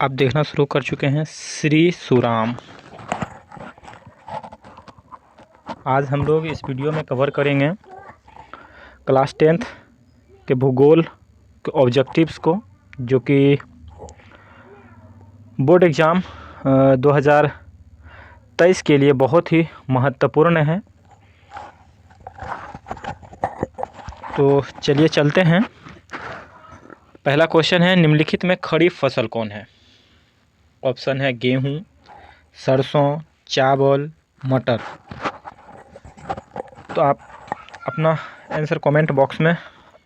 आप देखना शुरू कर चुके हैं श्री सुराम। आज हम लोग इस वीडियो में कवर करेंगे क्लास 10th के भूगोल के ऑब्जेक्टिव्स को, जो कि बोर्ड एग्ज़ाम 2023 के लिए बहुत ही महत्वपूर्ण है। तो चलिए चलते हैं। पहला क्वेश्चन है, निम्नलिखित में खरीफ फसल कौन है? ऑप्शन है गेहूँ, सरसों, चावल, मटर। तो आप अपना आंसर कमेंट बॉक्स में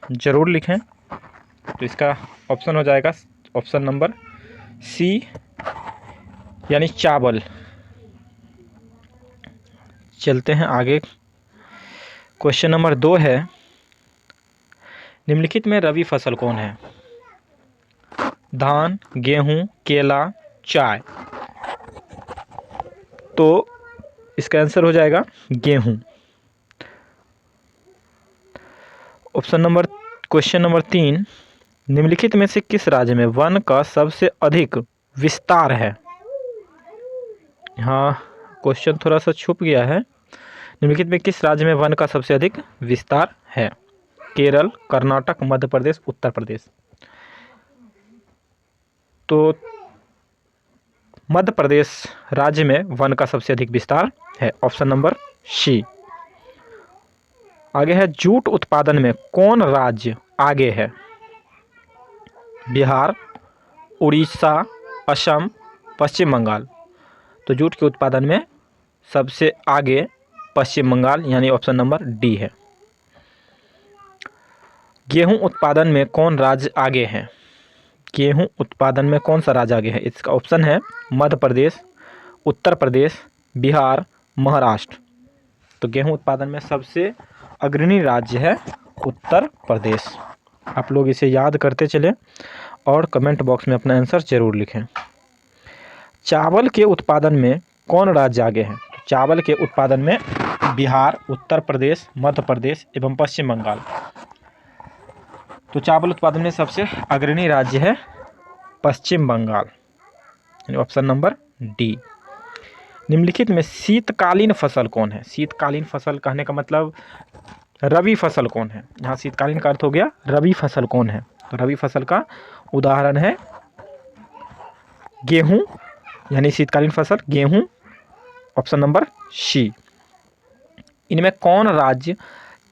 ज़रूर लिखें। तो इसका ऑप्शन हो जाएगा ऑप्शन नंबर सी, यानी चावल। चलते हैं आगे। क्वेश्चन नंबर 2 है, निम्नलिखित में रबी फसल कौन है? धान, गेहूं, केला, चाय। तो इसका आंसर हो जाएगा गेहूं। क्वेश्चन नंबर 3, निम्नलिखित में से किस राज्य में वन का सबसे अधिक विस्तार है? हाँ, क्वेश्चन थोड़ा सा छुप गया है। निम्नलिखित में किस राज्य में वन का सबसे अधिक विस्तार है? केरल, कर्नाटक, मध्य प्रदेश, उत्तर प्रदेश। तो मध्य प्रदेश राज्य में वन का सबसे अधिक विस्तार है, ऑप्शन नंबर सी। आगे है, जूट उत्पादन में कौन राज्य आगे है? बिहार, उड़ीसा, असम, पश्चिम बंगाल। तो जूट के उत्पादन में सबसे आगे पश्चिम बंगाल, यानी ऑप्शन नंबर डी है। गेहूं उत्पादन में कौन राज्य आगे है? गेहूं उत्पादन में कौन सा राज्य आगे है? इसका ऑप्शन है मध्य प्रदेश, उत्तर प्रदेश, बिहार, महाराष्ट्र। तो गेहूं उत्पादन में सबसे अग्रणी राज्य है उत्तर प्रदेश। आप लोग इसे याद करते चलें और कमेंट बॉक्स में अपना आंसर जरूर लिखें। चावल के उत्पादन में कौन राज्य आगे है? चावल के उत्पादन में बिहार, उत्तर प्रदेश, मध्य प्रदेश एवं पश्चिम बंगाल। तो चावल उत्पादन में सबसे अग्रणी राज्य है पश्चिम बंगाल, ऑप्शन नंबर डी। निम्नलिखित में शीतकालीन फसल कौन है? शीतकालीन फसल कहने का मतलब रबी फसल कौन है? यहाँ शीतकालीन का अर्थ हो गया रबी फसल कौन है। तो रबी फसल का उदाहरण है गेहूं, यानी शीतकालीन फसल गेहूं, ऑप्शन नंबर सी। इनमें कौन राज्य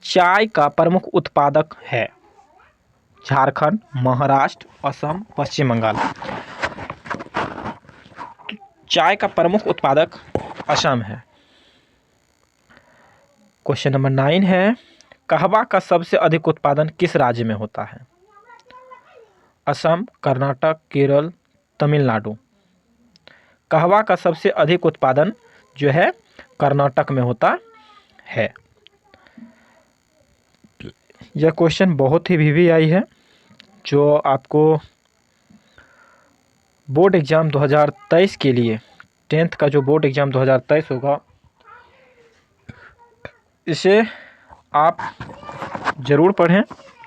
चाय का प्रमुख उत्पादक है? झारखंड, महाराष्ट्र, असम, पश्चिम बंगाल। चाय का प्रमुख उत्पादक असम है। क्वेश्चन नंबर 9 है, कहवा का सबसे अधिक उत्पादन किस राज्य में होता है? असम, कर्नाटक, केरल, तमिलनाडु। कहवा का सबसे अधिक उत्पादन जो है कर्नाटक में होता है। यह क्वेश्चन बहुत ही वीवीआई है, जो आपको बोर्ड एग्ज़ाम 2023 के लिए 10th का जो बोर्ड एग्ज़ाम 2023 होगा, इसे आप ज़रूर पढ़ें,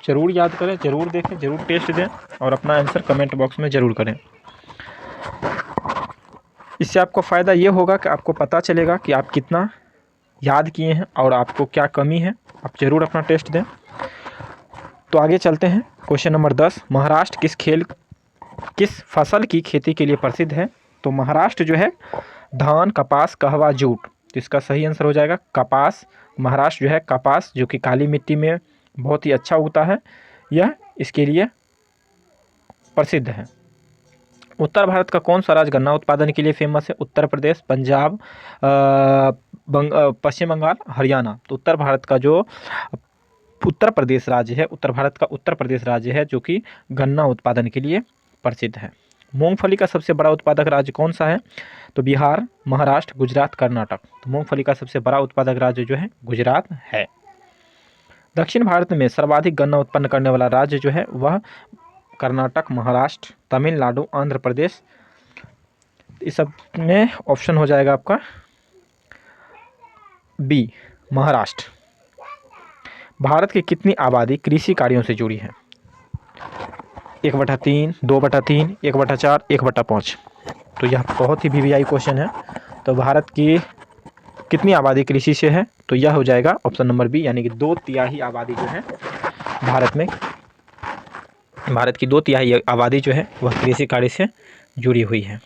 ज़रूर याद करें, ज़रूर देखें, ज़रूर टेस्ट दें और अपना आंसर कमेंट बॉक्स में ज़रूर करें। इससे आपको फ़ायदा ये होगा कि आपको पता चलेगा कि आप कितना याद किए हैं और आपको क्या कमी है। आप ज़रूर अपना टेस्ट दें। तो आगे चलते हैं। क्वेश्चन नंबर 10, महाराष्ट्र किस फसल की खेती के लिए प्रसिद्ध है? तो महाराष्ट्र जो है धान, कपास, कहवा, जूट। तो इसका सही आंसर हो जाएगा कपास। महाराष्ट्र जो है कपास, जो कि काली मिट्टी में बहुत ही अच्छा उगता है, यह इसके लिए प्रसिद्ध है। उत्तर भारत का कौन सा राज्य गन्ना उत्पादन के लिए फेमस है? उत्तर प्रदेश, पंजाब, पश्चिम बंगाल, हरियाणा। तो उत्तर भारत का जो उत्तर प्रदेश राज्य है, उत्तर भारत का उत्तर प्रदेश राज्य है, जो कि गन्ना उत्पादन के लिए प्रसिद्ध है। मूंगफली का सबसे बड़ा उत्पादक राज्य कौन सा है? तो बिहार, महाराष्ट्र, गुजरात, कर्नाटक। तो मूंगफली का सबसे बड़ा उत्पादक राज्य जो है गुजरात है। दक्षिण भारत में सर्वाधिक गन्ना उत्पन्न करने वाला राज्य जो है वह कर्नाटक, महाराष्ट्र, तमिलनाडु, आंध्र प्रदेश। इस सब में ऑप्शन हो जाएगा आपका बी, महाराष्ट्र। भारत की कितनी आबादी कृषि कार्यों से जुड़ी है? 1/3, 2/3, 1/4, 1/5। तो यह बहुत ही वीवीआई क्वेश्चन है। तो भारत की कितनी आबादी कृषि से है? तो यह हो जाएगा ऑप्शन नंबर बी, यानी कि 2/3 आबादी जो है भारत की 2/3 आबादी जो है वह कृषि कार्य से जुड़ी हुई है।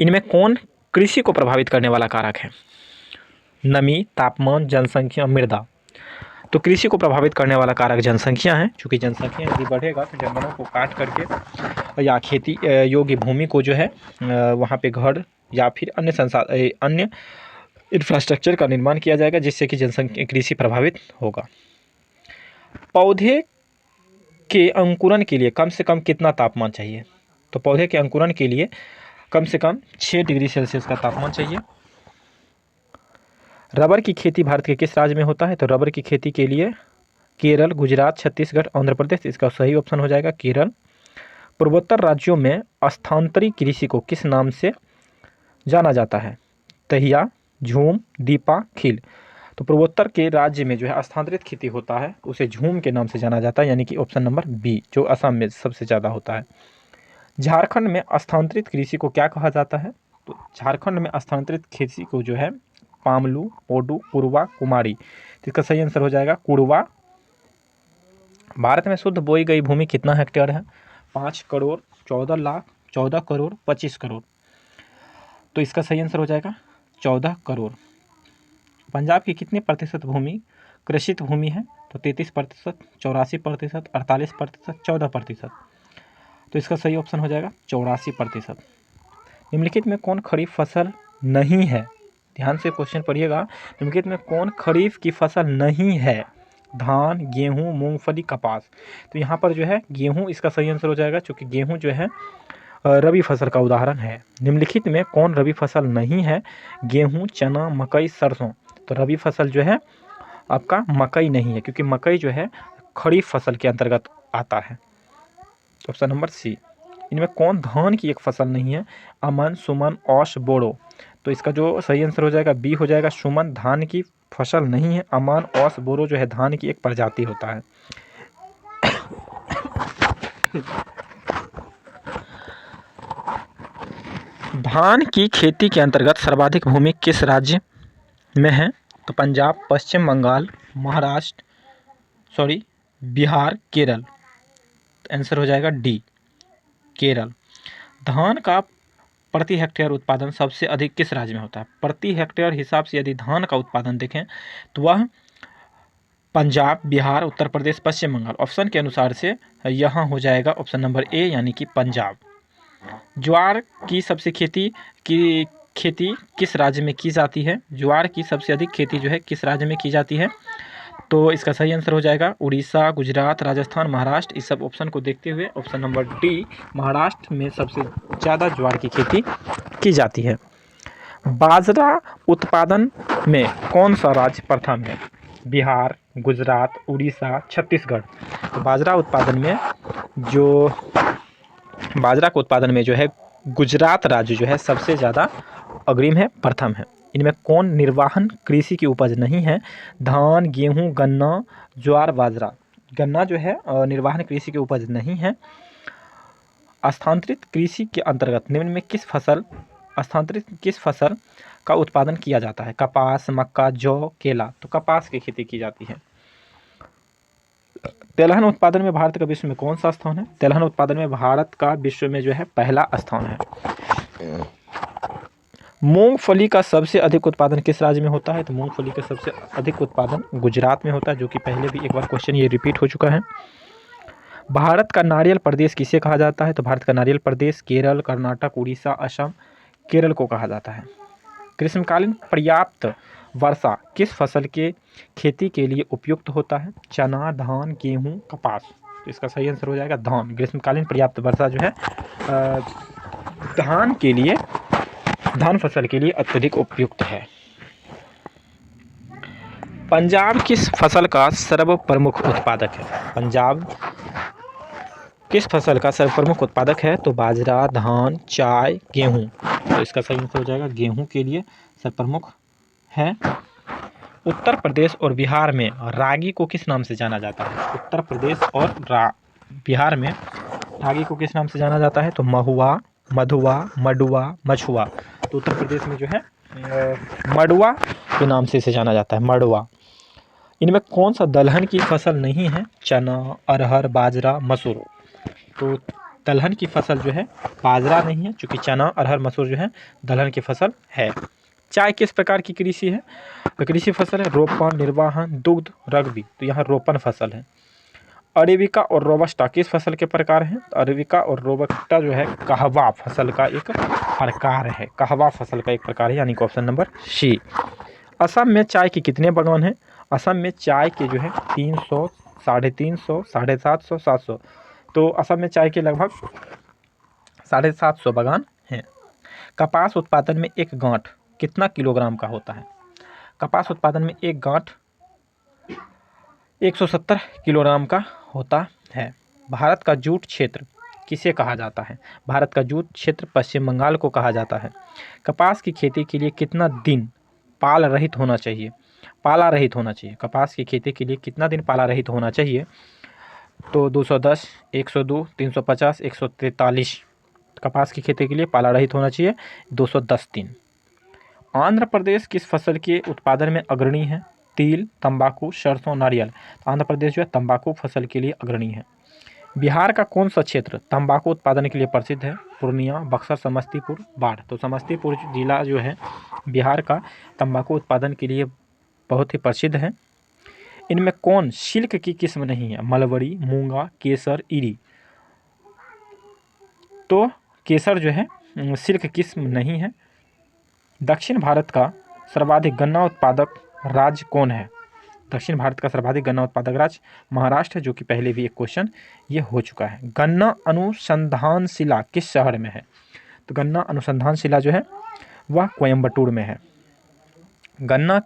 इनमें कौन कृषि को प्रभावित करने वाला कारक है? नमी, तापमान, जनसंख्या, मृदा। तो कृषि को प्रभावित करने वाला कारक जनसंख्या है, क्योंकि जनसंख्या यदि बढ़ेगा तो जंगलों को काट करके या खेती योग्य भूमि को जो है वहाँ पे घर या फिर अन्य इंफ्रास्ट्रक्चर का निर्माण किया जाएगा, जिससे कि जनसंख्या कृषि प्रभावित होगा। पौधे के अंकुरण के लिए कम से कम कितना तापमान चाहिए? तो पौधे के अंकुरण के लिए कम से कम 6 डिग्री सेल्सियस का तापमान चाहिए। रबर की खेती भारत के किस राज्य में होता है? तो रबर की खेती के लिए केरल, गुजरात, छत्तीसगढ़, आंध्र प्रदेश, इसका सही ऑप्शन हो जाएगा केरल। पूर्वोत्तर राज्यों में स्थानांतरित कृषि को किस नाम से जाना जाता है? तहिया, झूम, दीपा, खील। तो पूर्वोत्तर के राज्य में जो है स्थानांतरित खेती होता है उसे झूम के नाम से जाना जाता है, यानी कि ऑप्शन नंबर बी, जो असम में सबसे ज़्यादा होता है। झारखंड में स्थानांतरित कृषि को क्या कहा जाता है? तो झारखंड में स्थानांतरित कृषि को जो है पामलू, पोडू, कुरवा, कुमारी। तो इसका सही आंसर हो जाएगा कुरवा। भारत में शुद्ध बोई गई भूमि कितना हेक्टेयर है? 5 करोड़, 14 लाख, 14 करोड़, 25 करोड़। तो इसका सही आंसर हो जाएगा 14 करोड़। पंजाब की कितने प्रतिशत भूमि कृषित भूमि है? तो 33%, 84%, 48%, 14%। तो इसका सही ऑप्शन हो जाएगा 84%। निम्नलिखित में कौन खरीफ फसल नहीं है? ध्यान से क्वेश्चन पढ़िएगा। निम्नलिखित में कौन खरीफ की फसल नहीं है? धान, गेहूं, मूंगफली, कपास। तो यहाँ पर जो है गेहूं इसका सही आंसर हो जाएगा, क्योंकि गेहूं जो है रबी फसल का उदाहरण है। निम्नलिखित में कौन रबी फसल नहीं है? गेहूं, चना, मकई, सरसों। तो रबी फसल जो है आपका मकई नहीं है, क्योंकि मकई जो है खरीफ फसल के अंतर्गत आता है। Option number C. इनमें कौन धान की एक फसल नहीं है? अमन, सुमन, औश, बोड़ो। तो इसका जो सही आंसर हो जाएगा बी हो जाएगा, सुमन धान की फसल नहीं है। अमन, औश, बोड़ो जो है धान की एक प्रजाति होता है। धान की खेती के अंतर्गत सर्वाधिक भूमि किस राज्य में है? तो पंजाब, पश्चिम बंगाल, बिहार, केरल। आंसर हो जाएगा डी, केरल। धान का प्रति हेक्टेयर उत्पादन सबसे अधिक किस राज्य में होता है? प्रति हेक्टेयर हिसाब से यदि धान का उत्पादन देखें तो वह पंजाब, बिहार, उत्तर प्रदेश, पश्चिम बंगाल। ऑप्शन के अनुसार से यहाँ हो जाएगा ऑप्शन नंबर ए, यानी कि पंजाब। ज्वार की सबसे खेती किस राज्य में की जाती है? ज्वार की सबसे अधिक खेती जो है किस राज्य में की जाती है? तो इसका सही आंसर हो जाएगा उड़ीसा, गुजरात, राजस्थान, महाराष्ट्र। इस सब ऑप्शन को देखते हुए ऑप्शन नंबर डी, महाराष्ट्र में सबसे ज़्यादा ज्वार की खेती की जाती है। बाजरा उत्पादन में कौन सा राज्य प्रथम है? बिहार, गुजरात, उड़ीसा, छत्तीसगढ़। तो बाजरा के उत्पादन में जो है गुजरात राज्य जो है सबसे ज़्यादा अग्रिम है, प्रथम है। इनमें कौन निर्वाहन कृषि की उपज नहीं है? धान, गेहूं, गन्ना, ज्वार, बाजरा। गन्ना जो है निर्वाहन कृषि की उपज नहीं है। स्थानांतरित कृषि के अंतर्गत निम्न में किस फसल का उत्पादन किया जाता है? कपास, मक्का, जौ, केला। तो कपास की खेती की जाती है। तेलहन उत्पादन में भारत का विश्व में कौन सा स्थान है? तेलहन उत्पादन में भारत का विश्व में जो है पहला स्थान है। मूंगफली का सबसे अधिक उत्पादन किस राज्य में होता है? तो मूंगफली का सबसे अधिक उत्पादन गुजरात में होता है, जो कि पहले भी एक बार क्वेश्चन ये रिपीट हो चुका है। भारत का नारियल प्रदेश किसे कहा जाता है? तो भारत का नारियल प्रदेश केरल, कर्नाटक, उड़ीसा, असम, केरल को कहा जाता है। ग्रीष्मकालीन पर्याप्त वर्षा किस फसल के खेती के लिए उपयुक्त होता है? चना, धान, गेहूं, कपास। तो इसका सही आंसर हो जाएगा धान। ग्रीष्मकालीन पर्याप्त वर्षा जो है धान फसल के लिए अत्यधिक उपयुक्त है। पंजाब किस फसल का सर्वप्रमुख उत्पादक है? पंजाब किस फसल का सर्वप्रमुख उत्पादक है? तो बाजरा, धान, चाय, गेहूं। तो इसका सही आंसर हो जाएगा गेहूं के लिए सर्वप्रमुख है। उत्तर प्रदेश और बिहार में रागी को किस नाम से जाना जाता है? उत्तर प्रदेश और बिहार में ढागी को किस नाम से जाना जाता है? तो महुआ, मधुआ, मडुआ, मछुआ। तो उत्तर प्रदेश में जो है मडुआ के नाम से इसे जाना जाता है, मडुआ। इनमें कौन सा दलहन की फसल नहीं है? चना, अरहर, बाजरा, मसूर। तो दलहन की फसल जो है बाजरा नहीं है, चूँकि चना, अरहर, मसूर जो है दलहन की फसल है। चाय किस प्रकार की कृषि है? तो कृषि फसल है रोपण, निर्वाहन, दुग्ध, रग्बी। तो यहाँ रोपण फसल है। अरेबिका और रोबस्टा किस फसल के प्रकार हैं? तो अरेबिका और रोबस्टा जो है कहवा फसल का एक प्रकार है, कहवा फसल का एक प्रकार है, यानी कि ऑप्शन नंबर सी। असम में चाय के कितने बागान हैं? असम में चाय के जो है 300, 350, 750, 700। तो असम में चाय के लगभग 750 बागान हैं। कपास उत्पादन में एक गांठ कितना किलोग्राम का होता है? कपास उत्पादन में एक गांठ 170 किलोग्राम का होता है। भारत का जूट क्षेत्र किसे कहा जाता है? भारत का जूट क्षेत्र पश्चिम बंगाल को कहा जाता है। कपास की खेती के लिए कितना दिन पाल रहित होना चाहिए? पाला रहित होना चाहिए। कपास की खेती के लिए कितना दिन पाला रहित होना चाहिए? तो 210, 102, 350, 143। कपास की खेती के लिए पाला रहित होना चाहिए 210 दिन। आंध्र प्रदेश किस फसल के उत्पादन में अग्रणी है? तिल, तंबाकू, सरसों, नारियल। आंध्र प्रदेश जो है तंबाकू फसल के लिए अग्रणी है। बिहार का कौन सा क्षेत्र तंबाकू उत्पादन के लिए प्रसिद्ध है? पूर्णिया, बक्सर, समस्तीपुर, बाढ़। तो समस्तीपुर जिला जो है बिहार का तंबाकू उत्पादन के लिए बहुत ही प्रसिद्ध है। इनमें कौन सिल्क की किस्म नहीं है? मलबरी, मूंगा, केसर, इरी। तो केसर जो है सिल्क किस्म नहीं है। दक्षिण भारत का सर्वाधिक गन्ना उत्पादक राज्य कौन है? दक्षिण भारत का सर्वाधिक गन्ना उत्पादक राज्य महाराष्ट्र है, जो कि पहले भी एक क्वेश्चन ये हो चुका है। गन्ना अनुसंधान शिला किस शहर में है? तो गन्ना अनुसंधान शिला जो है वह कोयम्बटूर में है। गन्ना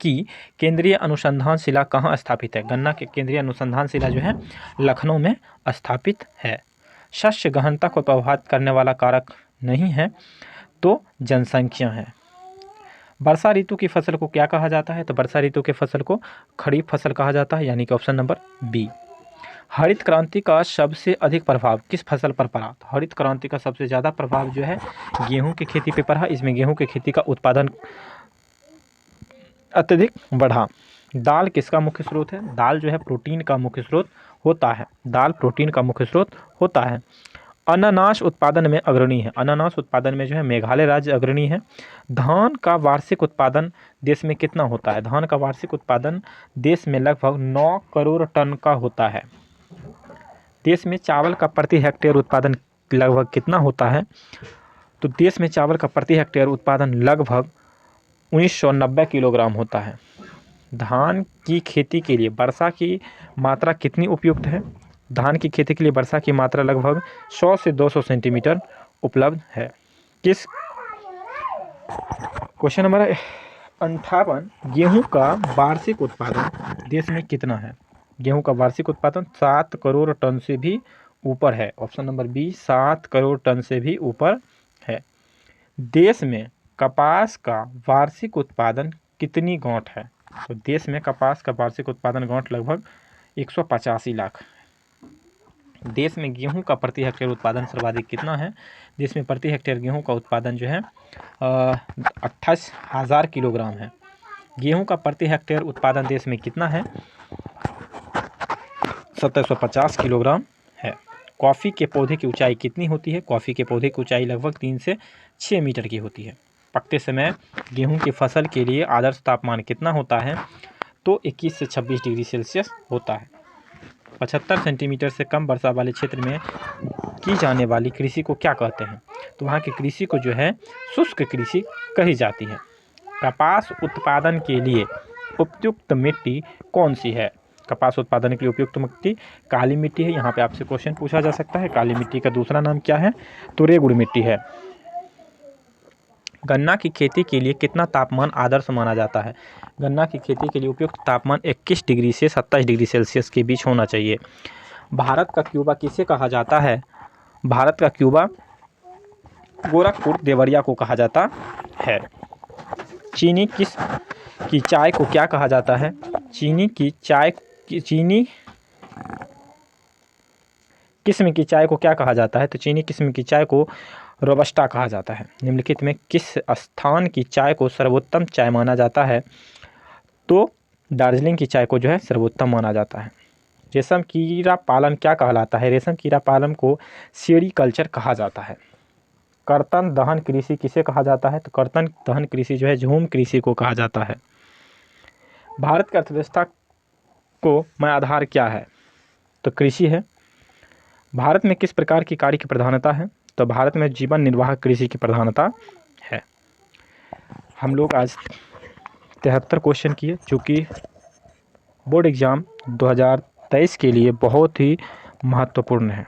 की केंद्रीय अनुसंधान शिला कहाँ स्थापित है? गन्ना के केंद्रीय अनुसंधान शिला जो है लखनऊ में स्थापित है। शस्य गहनता को प्रभावित करने वाला कारक नहीं है, तो जनसंख्या है। वर्षा ऋतु की फसल को क्या कहा जाता है? तो वर्षा ऋतु के फसल को खरीफ फसल कहा जाता है, यानी कि ऑप्शन नंबर बी। हरित क्रांति का सबसे अधिक प्रभाव किस फसल पर पड़ा? तो हरित क्रांति का सबसे ज़्यादा प्रभाव जो है गेहूं की खेती पे पड़ा। इसमें गेहूं की खेती का उत्पादन अत्यधिक बढ़ा। दाल किसका मुख्य स्रोत है? दाल जो है प्रोटीन का मुख्य स्रोत होता है। दाल प्रोटीन का मुख्य स्रोत होता है। अनानास उत्पादन में अग्रणी है। अनानास उत्पादन में जो है मेघालय राज्य अग्रणी है। धान का वार्षिक उत्पादन देश में कितना होता है? धान का वार्षिक उत्पादन देश में लगभग 9 करोड़ टन का होता है। देश में चावल का प्रति हेक्टेयर उत्पादन लगभग कितना होता है? तो देश में चावल का प्रति हेक्टेयर उत्पादन लगभग 1990 किलोग्राम होता है। धान की खेती के लिए वर्षा की मात्रा कितनी उपयुक्त है? धान की खेती के लिए वर्षा की मात्रा लगभग 100 से 200 सेंटीमीटर उपलब्ध है। किस क्वेश्चन नंबर 58, गेहूं का वार्षिक उत्पादन देश में कितना है? गेहूं का वार्षिक उत्पादन 7 करोड़ टन से भी ऊपर है। Option number B 7 crore ton से भी ऊपर है। देश में कपास का वार्षिक उत्पादन कितनी गांठ है? तो देश में कपास का वार्षिक उत्पादन गांठ लगभग 185 लाख। देश में गेहूं का प्रति हेक्टेयर उत्पादन सर्वाधिक कितना है? देश में प्रति हेक्टेयर गेहूं का उत्पादन जो है 28,000 किलोग्राम है। गेहूं का प्रति हेक्टेयर उत्पादन देश में कितना है? 1750 किलोग्राम है। कॉफ़ी के पौधे की ऊंचाई कितनी होती है? कॉफ़ी के पौधे की ऊंचाई लगभग 3 से 6 मीटर की होती है। पकते समय गेहूं की फसल के लिए आदर्श तापमान कितना होता है? तो 21 से 26 डिग्री सेल्सियस होता है। 75 सेंटीमीटर से कम वर्षा वाले क्षेत्र में की जाने वाली कृषि को क्या कहते हैं? तो वहाँ की कृषि को जो है शुष्क कृषि कही जाती है। कपास उत्पादन के लिए उपयुक्त मिट्टी कौन सी है? कपास उत्पादन के लिए उपयुक्त मिट्टी काली मिट्टी है। यहाँ पे आपसे क्वेश्चन पूछा जा सकता है, काली मिट्टी का दूसरा नाम क्या है? तो रेगुड़ मिट्टी है। गन्ना की खेती के लिए कितना तापमान आदर्श माना जाता है? गन्ना की खेती के लिए उपयुक्त तापमान 21 डिग्री से 27 डिग्री सेल्सियस के बीच होना चाहिए। भारत का क्यूबा किसे कहा जाता है? भारत का क्यूबा गोरखपुर देवरिया को कहा जाता है। चीनी की चाय को क्या कहा जाता है? चीनी किस्म की चाय को क्या कहा जाता है? तो चीनी किस्म की चाय को रोबस्टा कहा जाता है। निम्नलिखित में किस स्थान की चाय को सर्वोत्तम चाय माना जाता है? तो दार्जिलिंग की चाय को जो है सर्वोत्तम माना जाता है। रेशम कीड़ा पालन क्या कहलाता है? रेशम कीड़ा पालन को सेरीकल्चर कहा जाता है। कर्तन दहन कृषि किसे कहा जाता है? तो कर्तन दहन कृषि जो है झूम कृषि को कहा जाता है। भारत की अर्थव्यवस्था को में आधार क्या है? तो कृषि है। भारत में किस प्रकार की कार्य की प्रधानता है? तो भारत में जीवन निर्वाह कृषि की प्रधानता है। हम लोग आज 73 क्वेश्चन किए, जो कि बोर्ड एग्ज़ाम 2023 के लिए बहुत ही महत्वपूर्ण है।